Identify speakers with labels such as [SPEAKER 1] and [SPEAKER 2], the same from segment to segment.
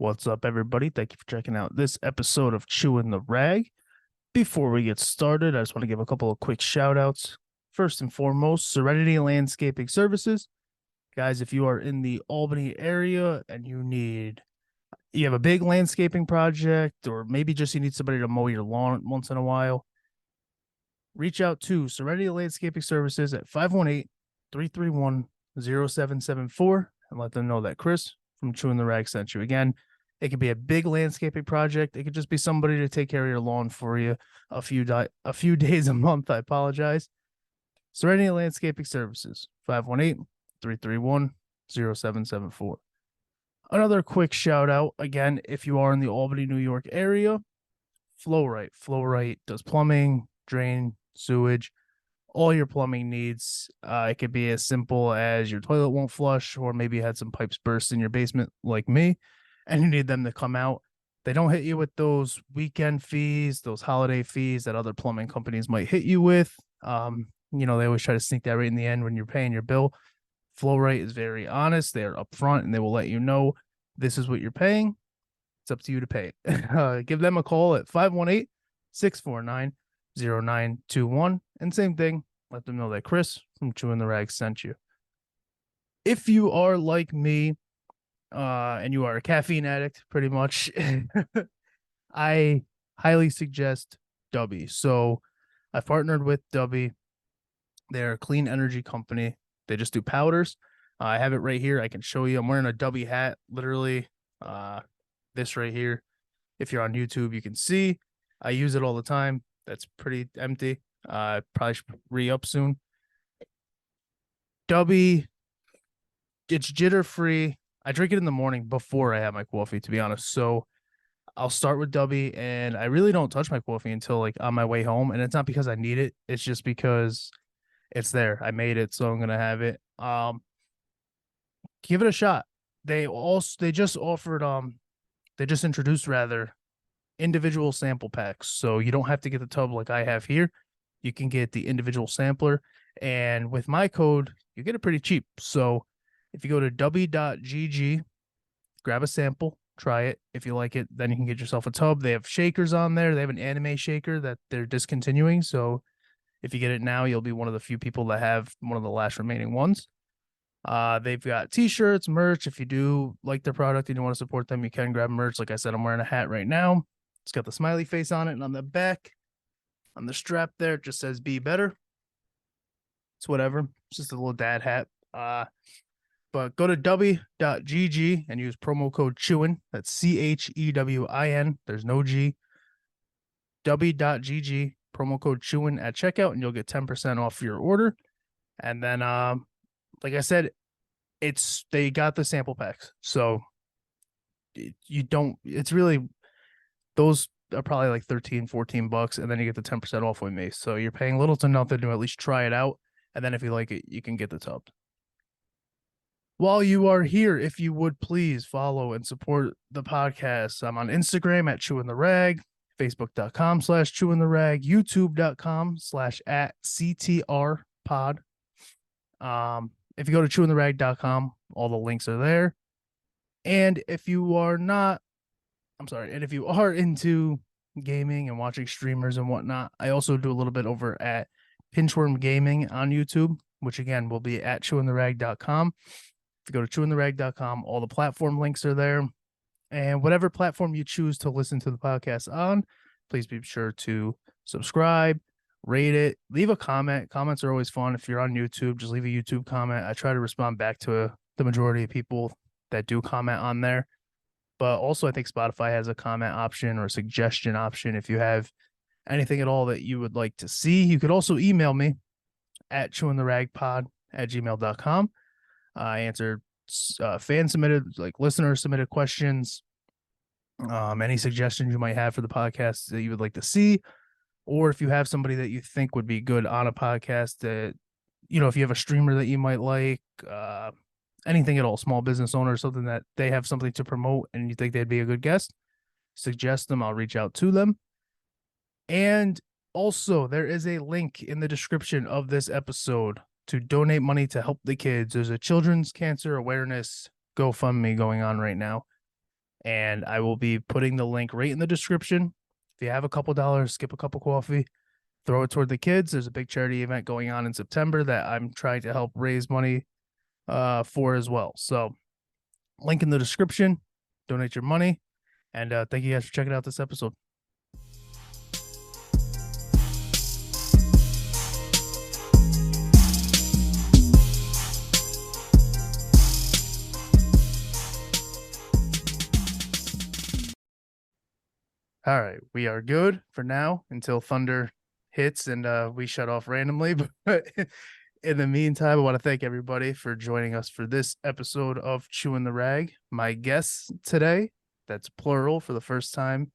[SPEAKER 1] What's up, everybody? Thank you for checking out this episode of Chewin' the Rag. Before we get started, I just want to give a couple of quick shout outs. First and foremost, Serenity Landscaping Services. Guys, if you are in the Albany area and you have a big landscaping project, or maybe just you need somebody to mow your lawn once in a while, reach out to Serenity Landscaping Services at 518-331-0774 and let them know that Chris from Chewin' the Rag sent you. Again, it could be a big landscaping project. It could just be somebody to take care of your lawn for you a few days a month. I apologize. Serenity Landscaping Services, 518-331-0774. Another quick shout out, again, if you are in the Albany, New York area, Rite. Rite does plumbing, drain, sewage, all your plumbing needs. It could be as simple as your toilet won't flush, or maybe you had some pipes burst in your basement like me, and you need them to come out. They don't hit you with those weekend fees, those holiday fees that other plumbing companies might hit you with. They always try to sneak that right in the end when you're paying your bill. Rite is very honest. They're upfront and they will let you know this is what you're paying. It's up to you to pay it. Give them a call at 518-649-0921. And same thing, let them know that Chris from Chewin' the Rag sent you. If you are like me, and you are a caffeine addict, pretty much, I highly suggest Dubby. So I've partnered with Dubby. They're a clean energy company. They just do powders. I have it right here. I can show you. I'm wearing a Dubby hat, literally. This right here. If you're on YouTube, you can see. I use it all the time. That's pretty empty. Probably should re-up soon. Dubby, it's jitter-free. I drink it in the morning before I have my coffee, to be honest. So I'll start with Dubby, and I really don't touch my coffee until like on my way home. And it's not because I need it. It's just because it's there. I made it, so I'm gonna have it. Give it a shot. They just introduced rather individual sample packs. So you don't have to get the tub like I have here. You can get the individual sampler. And with my code, you get it pretty cheap. So if you go to dubby.gg, grab a sample, try it. If you like it, then you can get yourself a tub. They have shakers on there. They have an anime shaker that they're discontinuing. So if you get it now, you'll be one of the few people that have one of the last remaining ones. They've got t-shirts, merch. If you do like their product and you want to support them, you can grab merch. Like I said, I'm wearing a hat right now. It's got the smiley face on it, and on the back, on the strap there, it just says "Be Better." It's whatever. It's just a little dad hat. But go to dubby.gg and use promo code Chewin. That's CHEWIN. There's no G. Dubby.gg, promo code Chewin at checkout, and you'll get 10% off your order. And then, like I said, they got the sample packs. So it's really, those are probably like $13-14, and then you get the 10% off with me. So you're paying little to nothing to at least try it out. And then if you like it, you can get the tub. While you are here, if you would please follow and support the podcast. I'm on Instagram at ChewinTheRag, Facebook.com/ChewinTheRag, YouTube.com/@CTRPod. If you go to ChewinTheRag.com, all the links are there. And if you are into gaming and watching streamers and whatnot, I also do a little bit over at Pinchworm Gaming on YouTube, which again will be at ChewinTheRag.com. If you go to ChewinTheRag.com, all the platform links are there. And whatever platform you choose to listen to the podcast on, please be sure to subscribe, rate it, leave a comment. Comments are always fun. If you're on YouTube, just leave a YouTube comment. I try to respond back to the majority of people that do comment on there. But also, I think Spotify has a comment option or a suggestion option. If you have anything at all that you would like to see, you could also email me at ChewinTheRagPod@gmail.com. I answer fan submitted, like listener submitted questions, any suggestions you might have for the podcast that you would like to see, or if you have somebody that you think would be good on a podcast that, if you have a streamer that you might like, anything at all, small business owner, something that they have something to promote and you think they'd be a good guest, suggest them. I'll reach out to them. And also, there is a link in the description of this episode to donate money to help the kids. There's a children's cancer awareness GoFundMe going on right now. and I will be putting the link right in the description. If you have a couple dollars, skip a cup of coffee, throw it toward the kids. There's a big charity event going on in September that I'm trying to help raise money for as well. So link in the description, donate your money, and thank you guys for checking out this episode. All right, we are good for now until thunder hits and we shut off randomly. But in the meantime, I want to thank everybody for joining us for this episode of Chewin the Rag. My guests today, that's plural for the first time.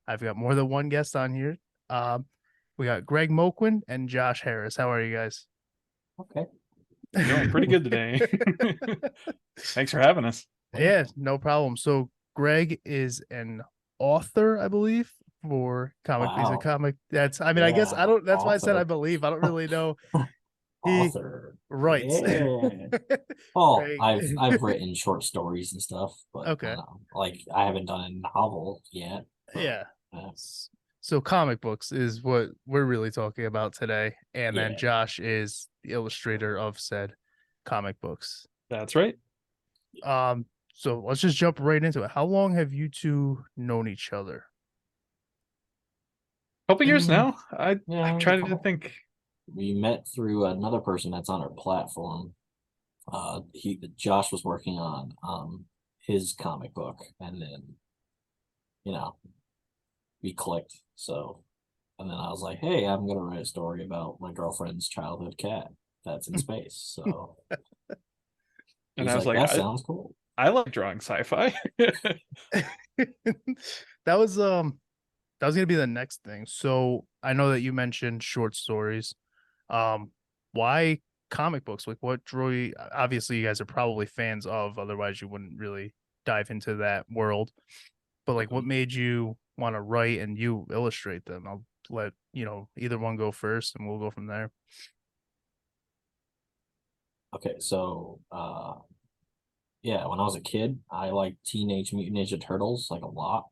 [SPEAKER 1] I've got more than one guest on here. We got Greg Moquin and Josh Harris. How are you guys?
[SPEAKER 2] Okay.
[SPEAKER 3] Doing pretty good today. Thanks for having us.
[SPEAKER 1] Yeah, no problem. So Greg is an author, I believe, for comic. He's a
[SPEAKER 2] Wow.
[SPEAKER 1] comic. I guess I don't. That's why I said I believe. I don't really know.
[SPEAKER 2] Author.
[SPEAKER 1] Writes.
[SPEAKER 2] Yeah. Well,
[SPEAKER 1] Greg.
[SPEAKER 2] I've written short stories and stuff, but
[SPEAKER 1] Okay.
[SPEAKER 2] like I haven't done a novel yet. But,
[SPEAKER 1] Yeah. So comic books is what we're really talking about today, and then
[SPEAKER 2] Yeah.
[SPEAKER 1] Josh is the illustrator of said comic books.
[SPEAKER 3] That's right.
[SPEAKER 1] So let's just jump right into it. How long have you two known each other?
[SPEAKER 3] Couple years now. I'm trying to
[SPEAKER 2] couple.
[SPEAKER 3] think.
[SPEAKER 2] We met through another person that's on our platform. Josh was working on his comic book, and then we clicked. So, and then I was like, hey, I'm gonna write a story about my girlfriend's childhood cat that's in space. So
[SPEAKER 3] And I was like,
[SPEAKER 2] that sounds cool.
[SPEAKER 3] I like drawing sci-fi.
[SPEAKER 1] That was gonna be the next thing. So I know that you mentioned short stories. Why comic books? Like, what drew you? Obviously, you guys are probably fans of, otherwise you wouldn't really dive into that world. But like, what made you want to write and you illustrate them? I'll let either one go first, and we'll go from there.
[SPEAKER 2] Okay, so yeah, when I was a kid, I liked Teenage Mutant Ninja Turtles like a lot.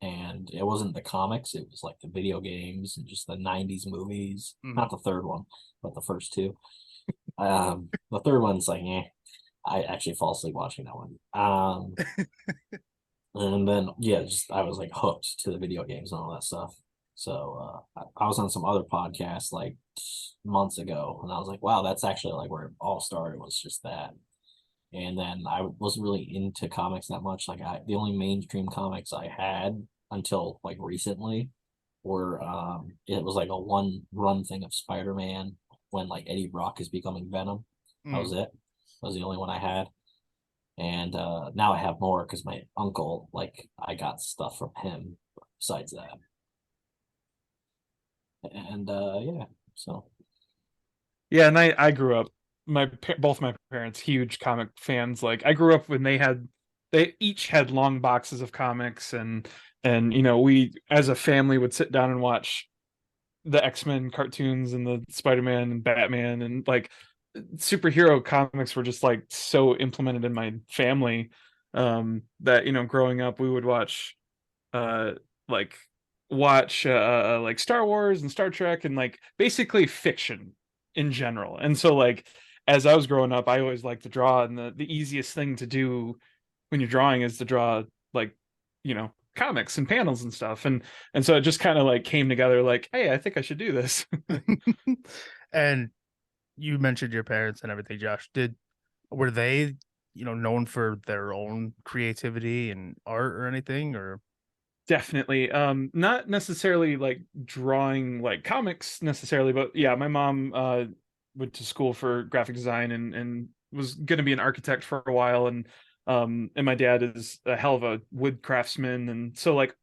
[SPEAKER 2] And it wasn't the comics, it was like the video games and just the 90s movies. Not the third one, but the first two. The third one's like, I actually fall asleep watching that one. And then I was like hooked to the video games and all that stuff. So I was on some other podcasts like months ago, and I was like, wow, that's actually like where it all started, was just that. And then I wasn't really into comics that much. Like the only mainstream comics I had until like recently were it was like a one run thing of Spider-Man when like Eddie Brock is becoming Venom. That was it. That was the only one I had. And now I have more because my uncle, like, I got stuff from him besides that. And
[SPEAKER 3] Yeah, and I grew up, both my parents huge comic fans. Like, I grew up when they each had long boxes of comics, and we as a family would sit down and watch the X-Men cartoons and the Spider-Man and Batman, and like superhero comics were just like so implemented in my family that growing up we would watch like Star Wars and Star Trek and like basically fiction in general. And so like as I was growing up, I always liked to draw, and the easiest thing to do when you're drawing is to draw like comics and panels and stuff, and so it just kind of like came together like, hey, I think I should do this.
[SPEAKER 1] And you mentioned your parents and everything, Josh. Were they known for their own creativity and art or anything? Or
[SPEAKER 3] Definitely not necessarily like drawing like comics necessarily, but yeah, my mom went to school for graphic design and was going to be an architect for a while, and my dad is a hell of a wood craftsman, and so like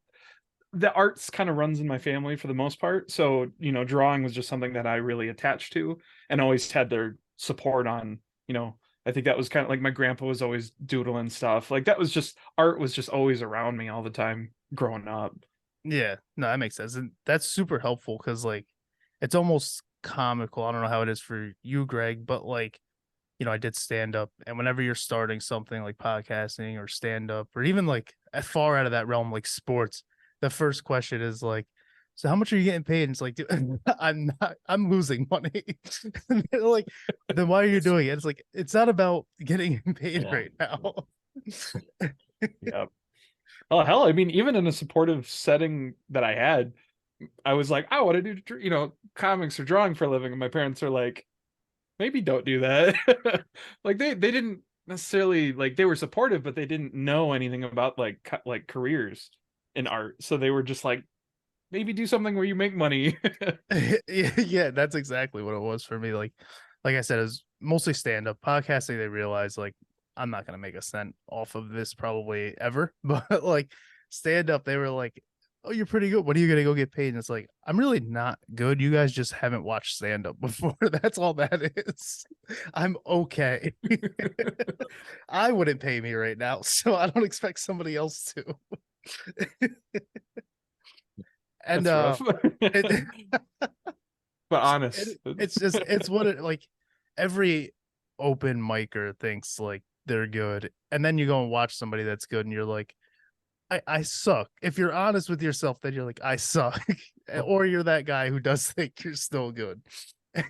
[SPEAKER 3] the arts kind of runs in my family for the most part. So drawing was just something that I really attached to and always had their support on. I think that was kind of like my grandpa was always doodling stuff. Like that was just, art was just always around me all the time growing up.
[SPEAKER 1] Yeah, no, that makes sense. And that's super helpful because like it's almost comical. I don't know how it is for you, Greg, but like I did stand up, and whenever you're starting something like podcasting or stand up, or even like as far out of that realm, like sports, the first question is like, so how much are you getting paid? And it's like, dude, I'm losing money. And they're like, then why are you doing it? It's like, it's not about getting paid right now.
[SPEAKER 3] Yeah. Oh, hell, I mean, even in a supportive setting that I had, I was like, I want to do, comics or drawing for a living. And my parents are like, maybe don't do that. Like they didn't necessarily like, they were supportive, but they didn't know anything about like careers in art. So they were just like, maybe do something where you make money.
[SPEAKER 1] Yeah, that's exactly what it was for me. Like I said, it was mostly stand up. Podcasting, they realized like I'm not gonna make a cent off of this probably ever. But like stand up, they were like, oh, you're pretty good. When are you gonna go get paid? And it's like, I'm really not good. You guys just haven't watched stand up before. That's all that is. I'm okay. I wouldn't pay me right now, so I don't expect somebody else to. And
[SPEAKER 3] That's rough.
[SPEAKER 1] it,
[SPEAKER 3] But honest.
[SPEAKER 1] it's what it like. Every open micer thinks like they're good, and then you go and watch somebody that's good, and you're like, I suck. If you're honest with yourself, then you're like, I suck. Or you're that guy who does think you're still good. And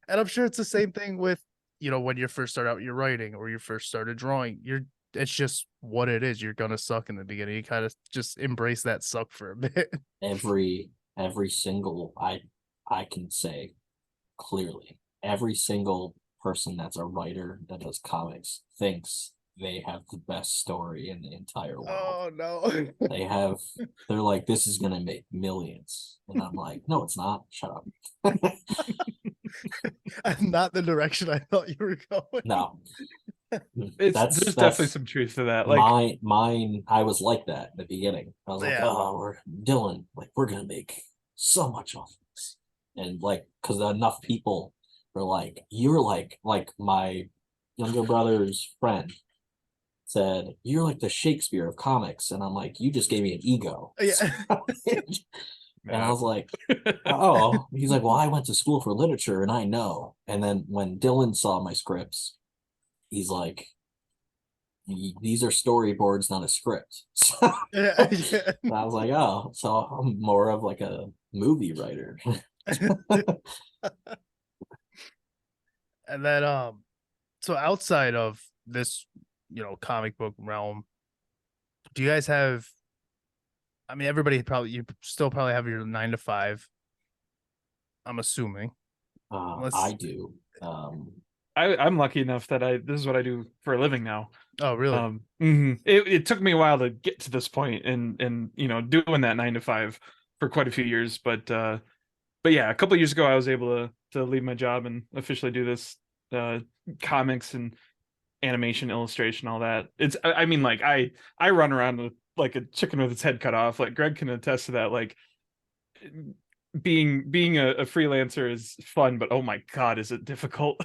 [SPEAKER 1] I'm sure it's the same thing with, when you first start out your writing or you first started drawing. It's just what it is. You're gonna suck in the beginning. You kind of just embrace that suck for a bit.
[SPEAKER 2] Every single I can say clearly, every single person that's a writer that does comics thinks they have the best story in the entire world.
[SPEAKER 1] Oh no.
[SPEAKER 2] They're like, this is gonna make millions. And I'm like, no, it's not. Shut up.
[SPEAKER 1] Not the direction I thought you were going.
[SPEAKER 2] No.
[SPEAKER 3] There's definitely some truth to that. Like
[SPEAKER 2] mine, I was like that in the beginning. I was like,
[SPEAKER 1] Yeah.
[SPEAKER 2] oh, we're Dylan, like we're gonna make so much off this. And like, because enough people were like, you're like my younger brother's friend said, you're like the Shakespeare of comics. And I'm like, you just gave me an ego.
[SPEAKER 1] Yeah.
[SPEAKER 2] And I was like, oh, he's like, well, I went to school for literature and I know. And then when Dylan saw my scripts, he's like, these are storyboards, not a script. So,
[SPEAKER 1] Yeah.
[SPEAKER 2] I was like, oh, so I'm more of like a movie writer.
[SPEAKER 1] And then so outside of this, comic book realm, do you guys have, I mean, you still probably have your 9 to 5, I'm assuming.
[SPEAKER 2] I do.
[SPEAKER 3] I'm lucky enough that this is what I do for a living now.
[SPEAKER 1] Oh, really?
[SPEAKER 3] It took me a while to get to this point and doing that 9 to 5 for quite a few years, but yeah, a couple of years ago I was able to leave my job and officially do this comics and animation, illustration, all that. I mean, like I run around with like a chicken with its head cut off. Like Greg can attest to that. Like being a freelancer is fun, but oh my god, is it difficult?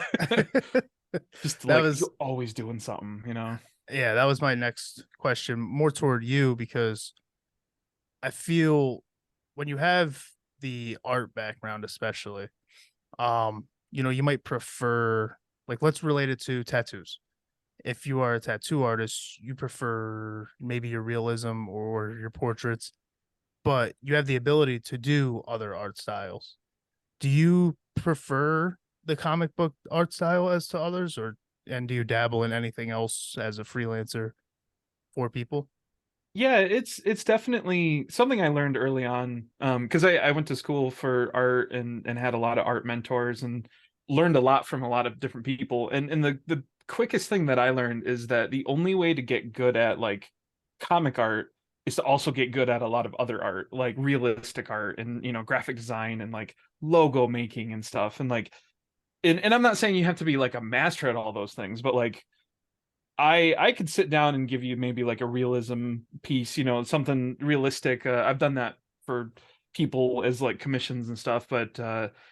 [SPEAKER 3] Just you're always doing something,
[SPEAKER 1] Yeah, that was my next question, more toward you, because I feel when you have the art background, especially, you might prefer, like, let's relate it to tattoos. If you are a tattoo artist, you prefer maybe your realism or your portraits, but you have the ability to do other art styles. Do you prefer the comic book art style as to others, and do you dabble in anything else as a freelancer for people?
[SPEAKER 3] Yeah, it's definitely something I learned early on. Because I went to school for art and had a lot of art mentors and learned a lot from a lot of different people. And the quickest thing that I learned is that the only way to get good at like comic art is to also get good at a lot of other art, like realistic art and graphic design and like logo making and stuff. And like and I'm not saying you have to be like a master at all those things, but like I could sit down and give you maybe like a realism piece, something realistic. I've done that for people as like commissions and stuff, but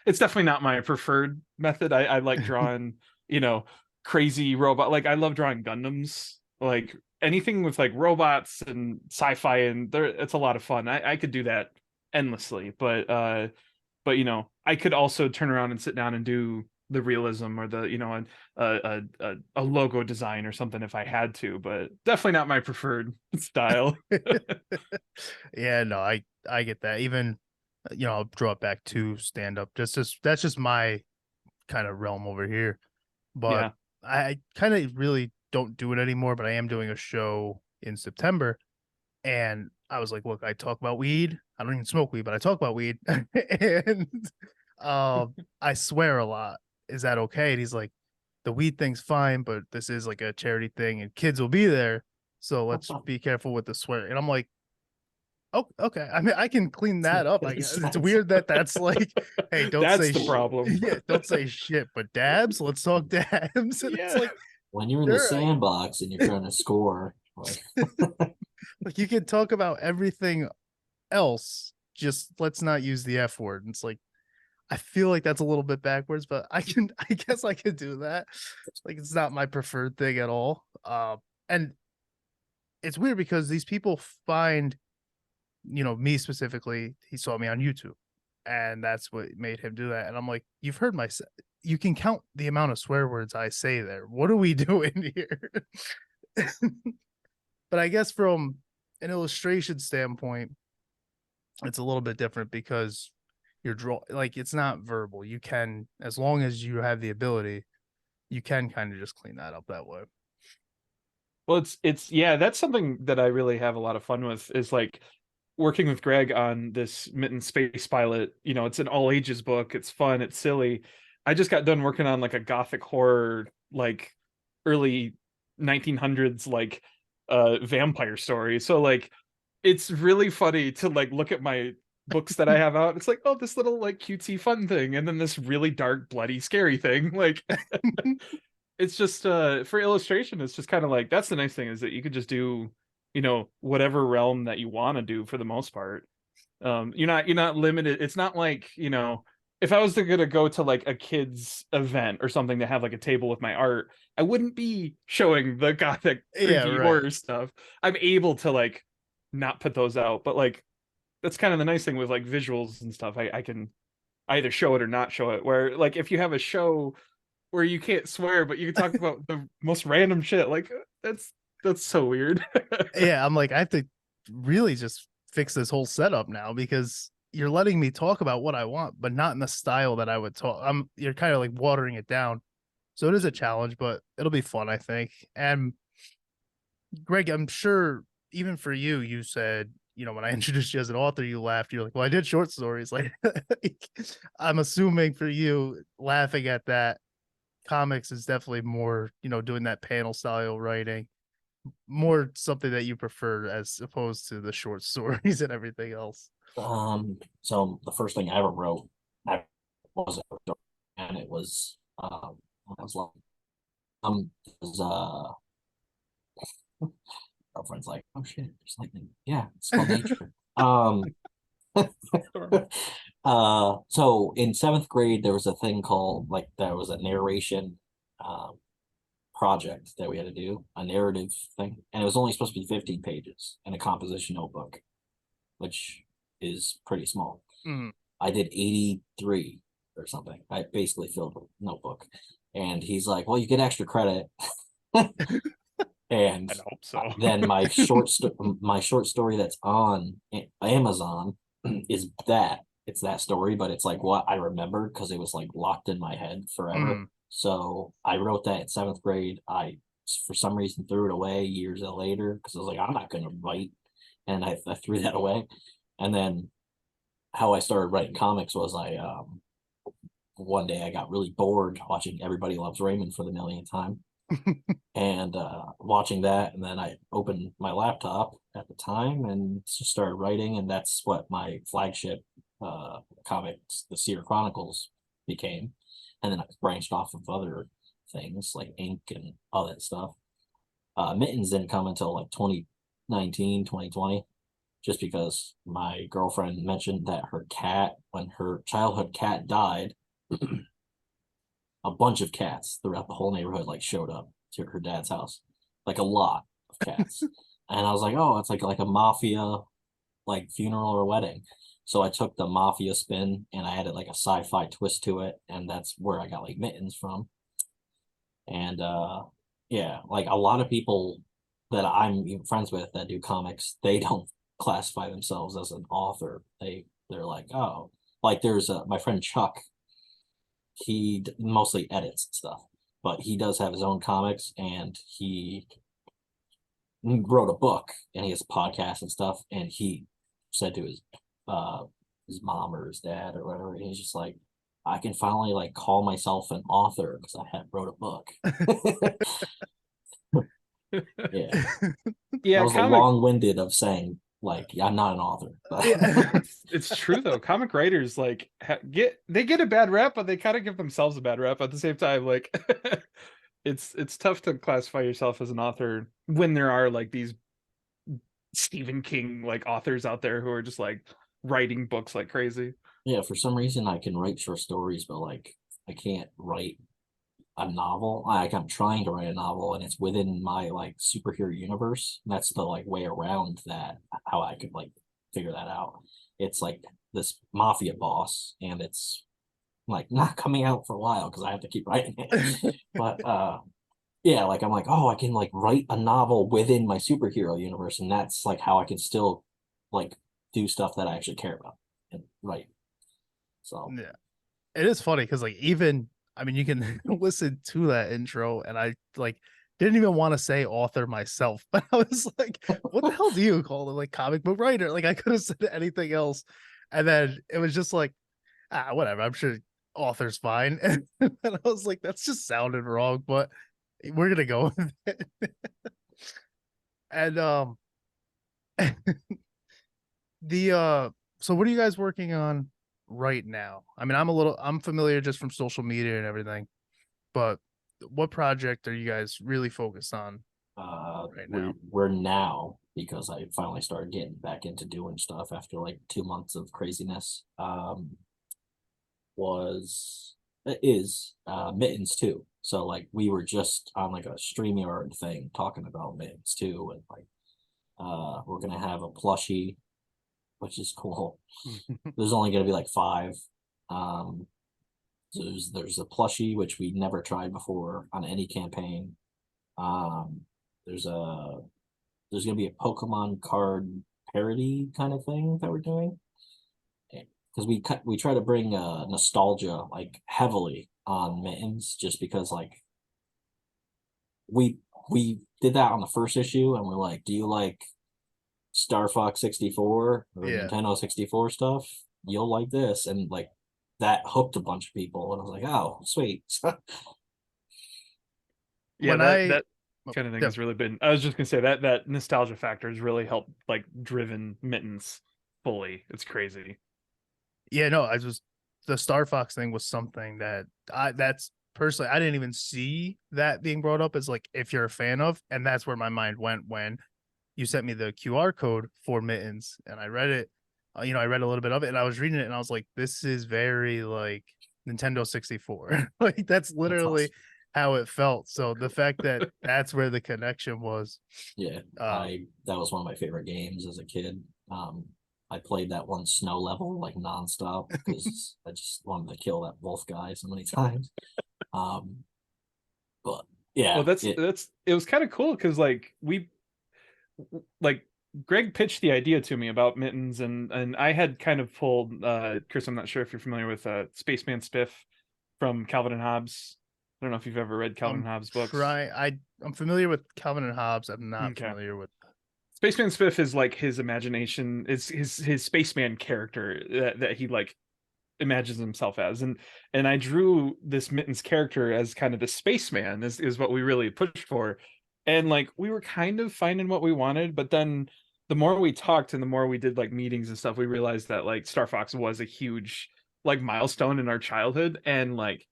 [SPEAKER 3] it's definitely not my preferred method. I like drawing, crazy robot. Like I love drawing Gundams, like anything with like robots and sci-fi, and it's a lot of fun. I could do that endlessly, but I could also turn around and sit down and do the realism or the, you know, a logo design or something if I had to, but definitely not my preferred style.
[SPEAKER 1] Yeah, no, I get that. Even I'll draw it back to stand up. Just that's just my kind of realm over here. But
[SPEAKER 3] Yeah.
[SPEAKER 1] I kind of really don't do it anymore, but I am doing a show in September. And I was like, look, I talk about weed. I don't even smoke weed, but I talk about weed. And I swear a lot. Is that okay? And he's like, the weed thing's fine, but this is like a charity thing and kids will be there. So let's be careful with the swear. And I'm like, oh, okay. I mean, I can clean that up. I guess it's weird that that's like, hey, don't
[SPEAKER 3] That's
[SPEAKER 1] say
[SPEAKER 3] the problem.
[SPEAKER 1] yeah, don't say shit, but dabs. Let's talk dabs. And it's
[SPEAKER 3] Yeah.
[SPEAKER 1] like,
[SPEAKER 2] When you're in the
[SPEAKER 1] sure,
[SPEAKER 2] sandbox and you're trying to score, like,
[SPEAKER 1] like you can talk about everything else. Just let's not use the F word. And it's like, I feel like that's a little bit backwards, but I guess I could do that. Like it's not my preferred thing at all. And it's weird because these people find, me specifically, he saw me on YouTube and that's what made him do that. And I'm like, you've heard you can count the amount of swear words I say there. What are we doing here? But I guess from an illustration standpoint, it's a little bit different because like it's not verbal. You can, as long as you have the ability, you can kind of just clean that up that way.
[SPEAKER 3] Well, it's yeah, that's something that I really have a lot of fun with, is like working with Greg on this Mitten Space Pilot. You know, it's an all ages book. It's fun. It's silly. I just got done working on like a gothic horror, like early 1900s, like vampire story. So like, it's really funny to like look at my books that I have out. It's like, oh, this little like cutesy fun thing, and then this really dark, bloody, scary thing. Like, it's just for illustration, it's just kind of like, that's the nice thing, is that you could just do, you know, whatever realm that you want to do for the most part. You're not limited. It's not like, you know, if I was gonna go to like a kids event or something to have like a table with my art, I wouldn't be showing the gothic
[SPEAKER 1] Yeah,
[SPEAKER 3] creepy
[SPEAKER 1] right.
[SPEAKER 3] horror stuff. I'm able to like not put those out, but like that's kind of the nice thing with like visuals and stuff. I can either show it or not show it, where like if you have a show where you can't swear but you can talk about the most random shit, like that's so weird.
[SPEAKER 1] Yeah, I'm like, I have to really just fix this whole setup now because you're letting me talk about what I want, but not in the style that I would talk. You're kind of like watering it down. So it is a challenge, but it'll be fun, I think. And Greg, I'm sure even for you, you said, when I introduced you as an author, you laughed. You're like, well, I did short stories. Like, I'm assuming for you, laughing at that, comics is definitely more, doing that panel style writing, more something that you prefer as opposed to the short stories and everything else.
[SPEAKER 2] so the first thing I ever wrote, I was a short story, and it was I was like, it was girlfriend's like, oh shit, there's lightning. Yeah, it's called nature. So in seventh grade, there was a thing called, like, there was a narration project that we had to do, a narrative thing, and it was only supposed to be 15 pages in a composition notebook, which is pretty small.
[SPEAKER 1] Mm.
[SPEAKER 2] I did 83 or something. I basically filled a notebook, and he's like, well, you get extra credit. And
[SPEAKER 3] I hope so.
[SPEAKER 2] then my short story that's on Amazon is that it's that story, but it's like what I remembered because it was like locked in my head forever.
[SPEAKER 1] Mm.
[SPEAKER 2] So I wrote that in seventh grade. I, for some reason, threw it away years later because I was like, I'm not going to write, and I threw that away. And then how I started writing comics was one day I got really bored watching Everybody Loves Raymond for the millionth time. And watching that, and then I opened my laptop at the time and just started writing, and that's what my flagship comics, the Seer Chronicles, became. And then I branched off of other things like ink and all that stuff. Mittens didn't come until like 2019, 2020, just because my girlfriend mentioned that her cat, when her childhood cat died, a bunch of cats throughout the whole neighborhood like showed up to her dad's house, like a lot of cats. And I was like, oh, it's like a mafia like funeral or wedding. So I took the mafia spin and I added like a sci-fi twist to it, and that's where I got like Mittens from. And yeah, like a lot of people that I'm even friends with that do comics, they don't classify themselves as an author. They're like, oh, like there's my friend Chuck. He mostly edits and stuff, but he does have his own comics, and he wrote a book, and he has a podcast and stuff. And he said to his mom or his dad or whatever, he's just like, I can finally like call myself an author because I had wrote a book. Yeah.
[SPEAKER 3] Yeah,
[SPEAKER 2] That was a long-winded of saying like I'm not an author. But
[SPEAKER 3] it's true though. Comic writers like get a bad rap, but they kind of give themselves a bad rap at the same time. Like it's tough to classify yourself as an author when there are like these Stephen King like authors out there who are just like writing books like crazy.
[SPEAKER 2] yeah, for some reason I can write short stories, but like I can't write a novel. Like I'm trying to write a novel, and it's within my like superhero universe. That's the like way around that, how I could like figure that out. It's like this mafia boss, and it's like not coming out for a while because I have to keep writing it. But yeah, like I'm like, oh, I can like write a novel within my superhero universe, and that's like how I can still like do stuff that I actually care about and write. So
[SPEAKER 1] Yeah, it is funny because like even I mean you can listen to that intro, and I like didn't even want to say author myself, but I was like, what the hell do you call it? Like comic book writer? Like I could have said anything else, and then it was just like, whatever. I'm sure author's fine, and I was like, that's just sounded wrong, but we're gonna go with it. And the so what are you guys working on right now? I mean, I'm familiar just from social media and everything, but what project are you guys really focused on right now?
[SPEAKER 2] we're now, because I finally started getting back into doing stuff after like 2 months of craziness. Was is Mittens too. So like we were just on like a StreamYard thing talking about Mittens too, and like we're gonna have a plushie, which is cool. There's only gonna be like 5. So there's a plushie which we never tried before on any campaign. Um, there's gonna be a Pokemon card parody kind of thing that we're doing, because we try to bring nostalgia like heavily on Mittens, just because like we did that on the first issue, and we're like, do you like Star Fox 64 or
[SPEAKER 1] Yeah.
[SPEAKER 2] Nintendo 64 stuff? You'll like this. And like that hooked a bunch of people, and I was like, oh sweet.
[SPEAKER 3] Yeah,
[SPEAKER 1] When
[SPEAKER 3] that kind of thing
[SPEAKER 1] yeah.
[SPEAKER 3] has really been. I was just gonna say that nostalgia factor has really helped like driven Mittens fully. It's crazy.
[SPEAKER 1] Yeah, no, the Star Fox thing was something that that's personally I didn't even see that being brought up as like if you're a fan of, and that's where my mind went when you sent me the QR code for Mittens, and I read it. I read a little bit of it, and I was reading it, and I was like, this is very like Nintendo 64. Like that's literally
[SPEAKER 2] awesome.
[SPEAKER 1] how it felt. So the fact that that's where the connection was.
[SPEAKER 2] Yeah, that was one of my favorite games as a kid. I played that one snow level like nonstop because I just wanted to kill that wolf guy so many times. But yeah,
[SPEAKER 3] Well, it was kind of cool because like Greg pitched the idea to me about Mittens, and I had kind of pulled Chris, I'm not sure if you're familiar with Spaceman Spiff from Calvin and Hobbes. I don't know if you've ever read Calvin and Hobbes books.
[SPEAKER 1] I'm familiar with Calvin and Hobbes. I'm not familiar with
[SPEAKER 3] Spaceman Spiff. Is like his imagination, is his spaceman character that he like imagines himself as, and I drew this Mittens character as kind of the spaceman is what we really pushed for. And like we were kind of finding what we wanted, but then the more we talked and the more we did like meetings and stuff, we realized that like Star Fox was a huge like milestone in our childhood, and like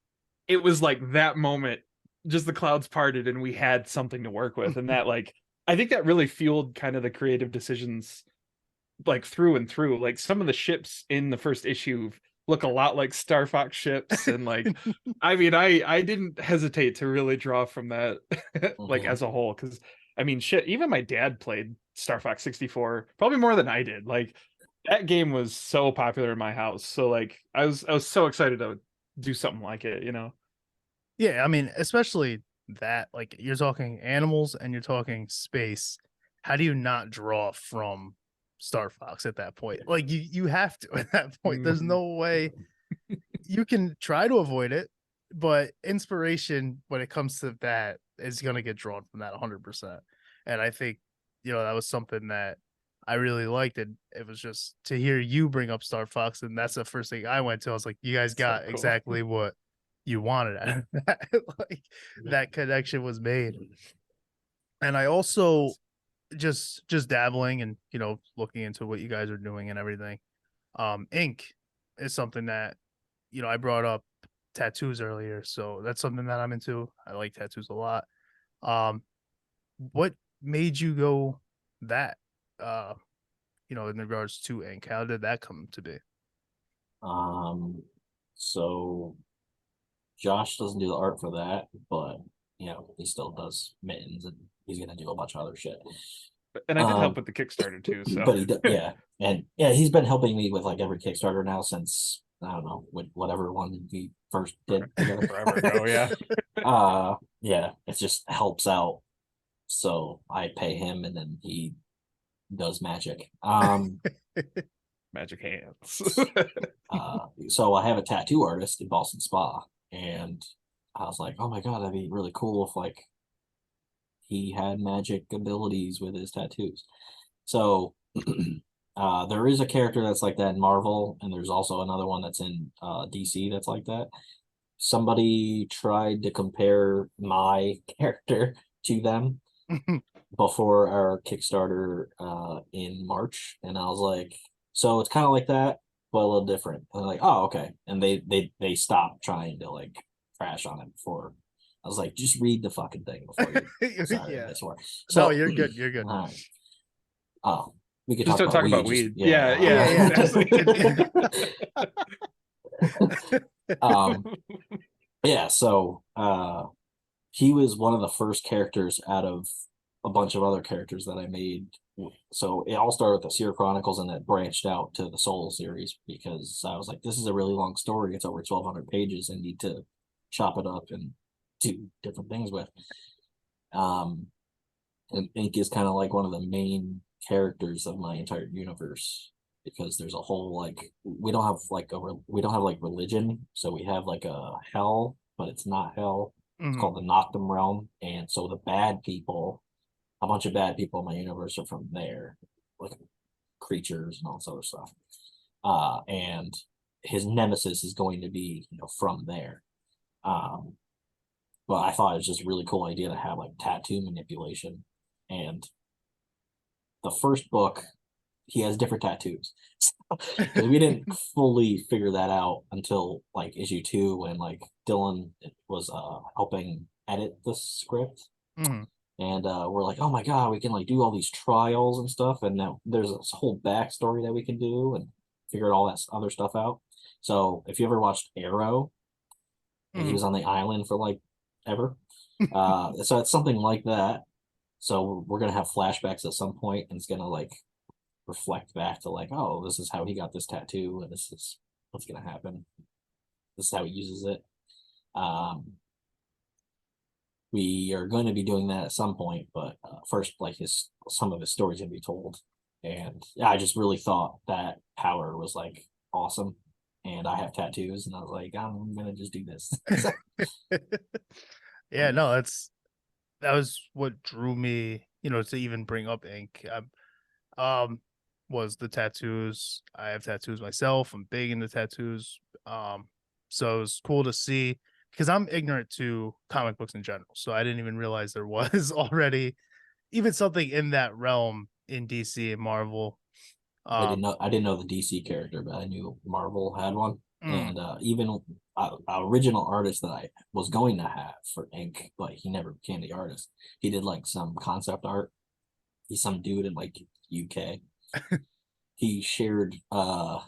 [SPEAKER 3] it was like that moment, just the clouds parted and we had something to work with. And that like I think that really fueled kind of the creative decisions like through and through. Like some of the ships in the first issue look a lot like Star Fox ships, and like I mean I didn't hesitate to really draw from that like as a whole, because I mean shit, even my dad played Star Fox 64 probably more than I did. Like That game was so popular in my house. So like I was so excited to do something like it, you know.
[SPEAKER 1] Yeah, I mean, especially that, like, you're talking animals and you're talking space. How do you not draw from Star Fox at that point? Like, you have to at that point. There's
[SPEAKER 3] Mhm.
[SPEAKER 1] no way you can try to avoid it, but inspiration when it comes to that is going to get drawn from that 100%. And I think, that was something that I really liked. And it was just to hear you bring up Star Fox. And that's the first thing I went to. I was like, you guys
[SPEAKER 3] So
[SPEAKER 1] got
[SPEAKER 3] cool.
[SPEAKER 1] exactly what you wanted out of that. Like, that connection was made. And I also just dabbling and, looking into what you guys are doing and everything. Ink is something that, I brought up tattoos earlier, so that's something that I'm into. I like tattoos a lot. What made you go that? In regards to ink, how did that come to be?
[SPEAKER 2] So Josh doesn't do the art for that, but he still does Mittens, and he's gonna do a bunch of other shit.
[SPEAKER 3] And I did help with the Kickstarter too. So,
[SPEAKER 2] but he's been helping me with like every Kickstarter now since I don't know whatever one we first did together.
[SPEAKER 3] forever ago, yeah.
[SPEAKER 2] Yeah, it just helps out. So I pay him, and then he does magic.
[SPEAKER 3] Magic hands.
[SPEAKER 2] So I have a tattoo artist in Boston Spa, and I was like, oh my god, that'd be really cool if like he had magic abilities with his tattoos. So there is a character that's like that in Marvel, and there's also another one that's in DC that's like that. Somebody tried to compare my character to them before our Kickstarter in March, and I was like, so it's kind of like that, but a little different. And they're like, oh, okay, and they stopped trying to like crash on it before. I was like, just read the fucking thing before you. Sorry,
[SPEAKER 1] Yeah.
[SPEAKER 2] this word.
[SPEAKER 1] So
[SPEAKER 2] So
[SPEAKER 1] you're good. You're good.
[SPEAKER 2] Oh, we could
[SPEAKER 3] Just
[SPEAKER 2] talk
[SPEAKER 3] don't talk about
[SPEAKER 2] weed.
[SPEAKER 3] weed. Yeah.
[SPEAKER 2] Yeah. So he was one of the first characters out of a bunch of other characters that I made. So it all started with the Seer Chronicles, and it branched out to the Soul series because I was like, this is a really long story. It's over 1,200 pages. I need to chop it up and do different things with. And Ink is kind of like one of the main characters of my entire universe because there's a whole like we don't have like religion, so we have like a hell, but it's not hell. It's called the Noctum realm, and so the bad people, a bunch of bad people in my universe are from there, like creatures and all this other stuff. And his nemesis is going to be from there. But I thought it was just a really cool idea to have like tattoo manipulation. And the first book, he has different tattoos. Because we didn't fully figure that out until like issue 2 when like Dylan was helping edit the script. And we're like, oh my god, we can like do all these trials and stuff, and now there's this whole backstory that we can do and figure all that other stuff out. So if you ever watched Arrow, he was on the island for like ever. So it's something like that. So we're gonna have flashbacks at some point, and it's gonna like reflect back to like, oh, this is how he got this tattoo, and this is what's gonna happen. This is how he uses it. We are going to be doing that at some point, but first, like some of his stories gonna be told, and yeah, I just really thought that power was like awesome, and I have tattoos, and I was like, I'm gonna just do this.
[SPEAKER 1] Yeah, no, that was what drew me, to even bring up ink. Was the tattoos. I have tattoos myself. I'm big into tattoos. So it was cool to see because I'm ignorant to comic books in general. So I didn't even realize there was already even something in that realm in DC and Marvel.
[SPEAKER 2] I didn't know the DC character, but I knew Marvel had one. And even original artist that I was going to have for ink, but he never became the artist. He did like some concept art. He's some dude in like UK. He shared the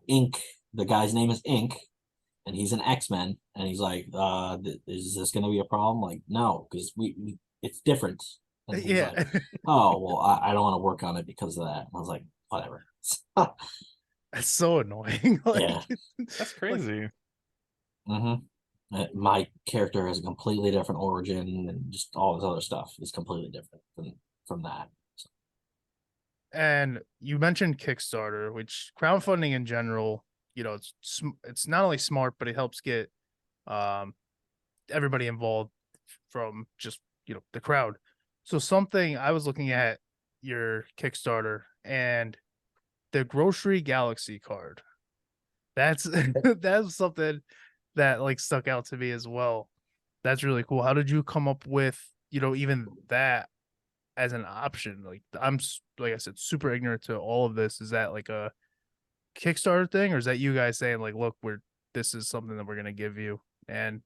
[SPEAKER 2] ink. The guy's name is Ink, and he's an X-Men. And he's like, is this going to be a problem? Like, no, because we it's different. And he's like, oh well, I don't want to work on it because of that. And I was like, whatever.
[SPEAKER 1] That's so annoying. Like,
[SPEAKER 2] Yeah.
[SPEAKER 3] That's crazy.
[SPEAKER 2] My character has a completely different origin, and just all this other stuff is completely different from that. So.
[SPEAKER 1] And you mentioned Kickstarter, which crowdfunding in general, it's not only smart, but it helps get everybody involved from just the crowd. So something I was looking at your Kickstarter and the Grocery Galaxy card. That's that's something that like stuck out to me as well. That's really cool. How did you come up with even that as an option? Like like I said, super ignorant to all of this. Is that like a Kickstarter thing, or is that you guys saying like, look, this is something that we're gonna give you? And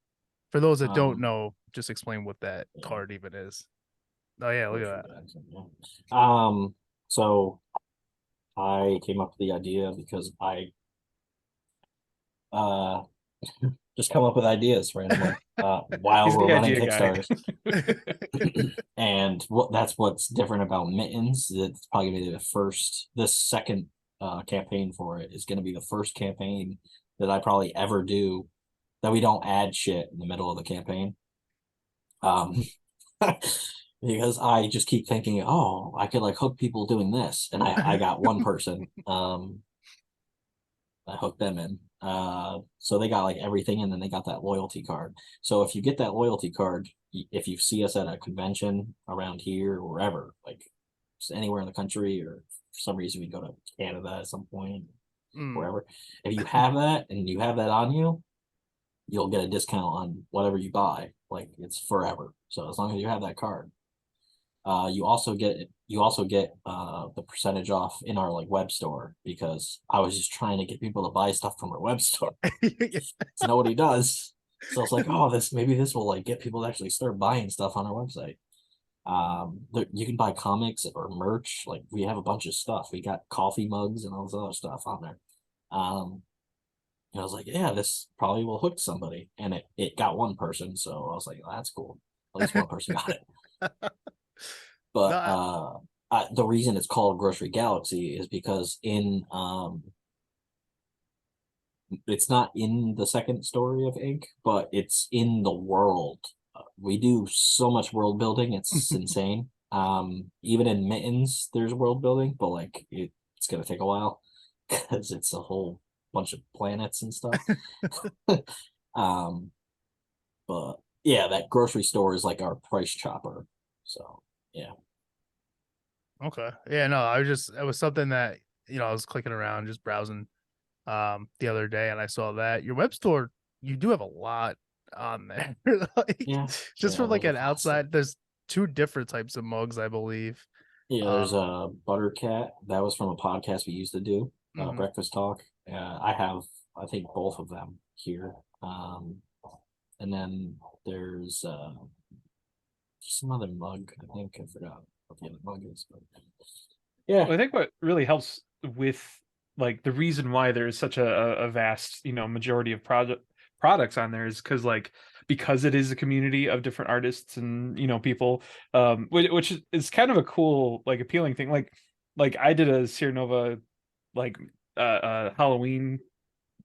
[SPEAKER 1] for those that don't know, just explain what that card even is. Oh yeah, look at
[SPEAKER 2] that. So I came up with the idea because I just come up with ideas randomly while
[SPEAKER 3] He's
[SPEAKER 2] we're
[SPEAKER 3] the
[SPEAKER 2] running
[SPEAKER 3] idea guy.
[SPEAKER 2] Kickstarters. And that's what's different about Mittens. It's probably gonna be this second campaign for it is gonna be the first campaign that I probably ever do that we don't add shit in the middle of the campaign. Because I just keep thinking, oh, I could like hook people doing this, and I got one person. I hooked them in. So they got like everything, and then they got that loyalty card. So if you get that loyalty card, if you see us at a convention around here or wherever, like just anywhere in the country, or for some reason we go to Canada at some point, wherever, if you have that and you have that on you, you'll get a discount on whatever you buy. Like it's forever. So as long as you have that card. You also get the percentage off in our like web store, because I was just trying to get people to buy stuff from our web store. It's nobody does. So it's like, oh, maybe this will like get people to actually start buying stuff on our website. You can buy comics or merch. Like we have a bunch of stuff. We got coffee mugs and all this other stuff on there. And I was like, yeah, this probably will hook somebody. And it got one person. So I was like, oh, that's cool. At least one person got it. But the reason it's called Grocery Galaxy is because it's not in the second story of Ink, but it's in the world. We do so much world building, it's insane. Even in Mittens, there's world building, but like it's gonna take a while because it's a whole bunch of planets and stuff. But yeah, that grocery store is like our price chopper. So yeah.
[SPEAKER 1] Okay. Yeah, no, it was something that, I was clicking around, just browsing the other day, and I saw that your web store, you do have a lot on there. Like, just from like an outside, there's 2 different types of mugs, I believe.
[SPEAKER 2] Yeah, there's a Buttercat. That was from a podcast we used to do, Breakfast Talk. I have, I think, both of them here. And then there's some other mug. I think I forgot what the other mug is, but yeah.
[SPEAKER 3] Well, I think what really helps with like the reason why there's such a vast majority of products on there is because it is a community of different artists and people, which is kind of a cool like appealing thing. Like I did a Seernova like Halloween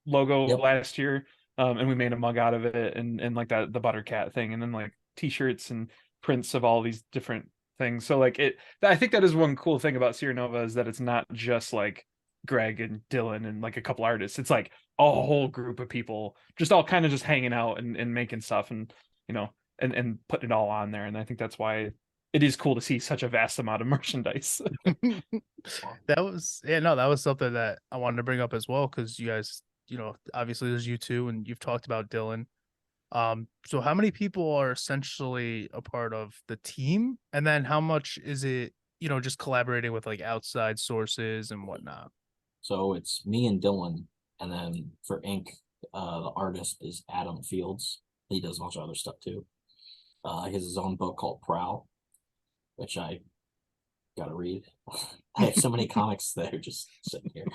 [SPEAKER 3] logo last year, and we made a mug out of it, and like the Buttercat thing, and then like t-shirts and prints of all these different things. So like I think that is one cool thing about Seernova, is that it's not just like Greg and Dylan and like a couple artists. It's like a whole group of people just all kind of just hanging out and making stuff, and and putting it all on there. And I think that's why it is cool to see such a vast amount of merchandise.
[SPEAKER 1] That was something that I wanted to bring up as well, because you guys, obviously there's you two, and you've talked about Dylan. So how many people are essentially a part of the team, and then how much is it, just collaborating with like outside sources and whatnot?
[SPEAKER 2] So it's me and Dylan, and then for Ink, the artist is Adam Fields. He does a bunch of other stuff too. He has his own book called Prowl, which I gotta read. I have so many comics that are just sitting here.